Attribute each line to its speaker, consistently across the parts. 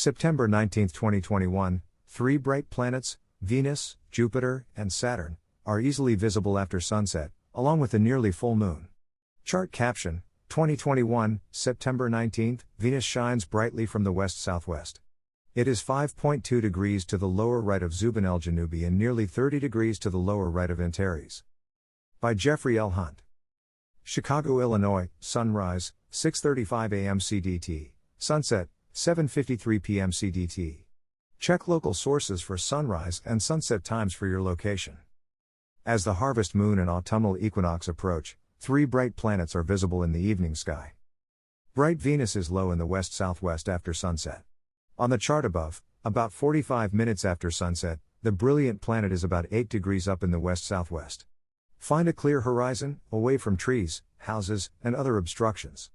Speaker 1: September 19, 2021, three bright planets, Venus, Jupiter, and Saturn, are easily visible after sunset, along with the nearly full moon. Chart caption: 2021, September 19, Venus shines brightly from the west-southwest. It is 5.2 degrees to the lower right of Zubin el-Janubi and nearly 30 degrees to the lower right of Antares. By Jeffrey L. Hunt. Chicago, Illinois, sunrise, 6:35 a.m. CDT, sunset, 7:53 p.m. CDT. Check local sources for sunrise and sunset times for your location. As the harvest moon and autumnal equinox approach, three bright planets are visible in the evening sky. Bright Venus is low in the west-southwest after sunset. On the chart above, about 45 minutes after sunset, the brilliant planet is about 8 degrees up in the west-southwest. Find a clear horizon, away from trees, houses, and other obstructions.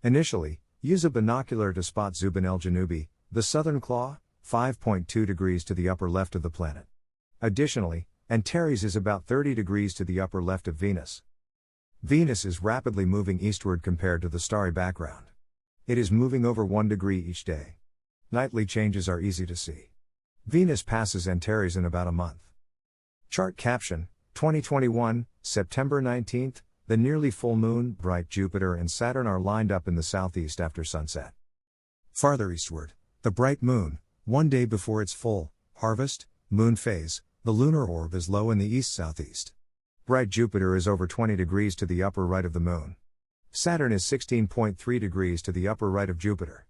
Speaker 1: Initially, use a binocular to spot Zubin el-Janubi, the southern claw, 5.2 degrees to the upper left of the planet. Additionally, Antares is about 30 degrees to the upper left of Venus. Venus is rapidly moving eastward compared to the starry background. It is moving over 1 degree each day. Nightly changes are easy to see. Venus passes Antares in about a month. Chart caption: 2021, September 19, the nearly full moon, bright Jupiter and Saturn are lined up in the southeast after sunset. Farther eastward, the bright moon, 1 day before its full, harvest, moon phase, the lunar orb is low in the east-southeast. Bright Jupiter is over 20 degrees to the upper right of the moon. Saturn is 16.3 degrees to the upper right of Jupiter.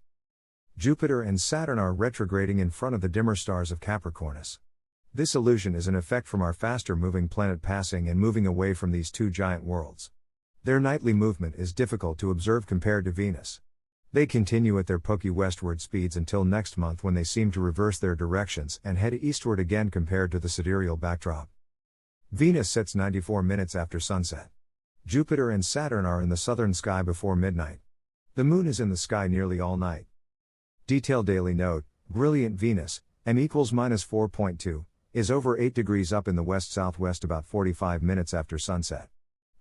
Speaker 1: Jupiter and Saturn are retrograding in front of the dimmer stars of Capricornus. This illusion is an effect from our faster-moving planet passing and moving away from these two giant worlds. Their nightly movement is difficult to observe compared to Venus. They continue at their pokey westward speeds until next month, when they seem to reverse their directions and head eastward again compared to the sidereal backdrop. Venus sets 94 minutes after sunset. Jupiter and Saturn are in the southern sky before midnight. The moon is in the sky nearly all night. Detailed daily note: brilliant Venus, m equals -4.2, is over 8 degrees up in the west-southwest about 45 minutes after sunset.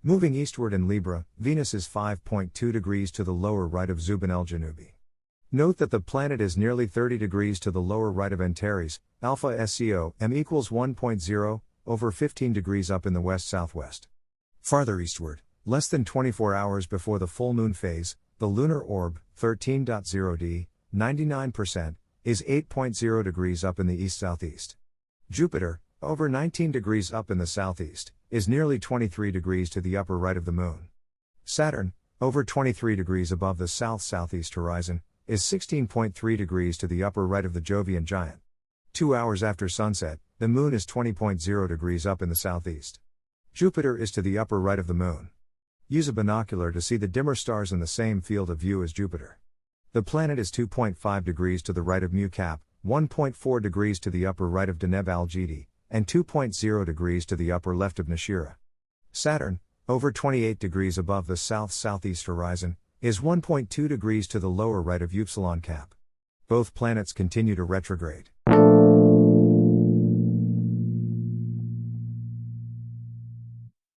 Speaker 1: Moving eastward in Libra, Venus is 5.2 degrees to the lower right of Zubin el-Janubi. Note that the planet is nearly 30 degrees to the lower right of Antares, Alpha SCO, m equals 1.0, over 15 degrees up in the west-southwest. Farther eastward, less than 24 hours before the full moon phase, the lunar orb, 13.0d, 99%, is 8.0 degrees up in the east-southeast. Jupiter, over 19 degrees up in the southeast, is nearly 23 degrees to the upper right of the moon. Saturn, over 23 degrees above the south-southeast horizon, is 16.3 degrees to the upper right of the Jovian giant. 2 hours after sunset, the moon is 20.0 degrees up in the southeast. Jupiter is to the upper right of the moon. Use a binocular to see the dimmer stars in the same field of view as Jupiter. The planet is 2.5 degrees to the right of Mu Cap, 1.4 degrees to the upper right of Deneb al-Jidi, and 2.0 degrees to the upper left of Nashira. Saturn, over 28 degrees above the south-southeast horizon, is 1.2 degrees to the lower right of Upsilon Cap. Both planets continue to retrograde.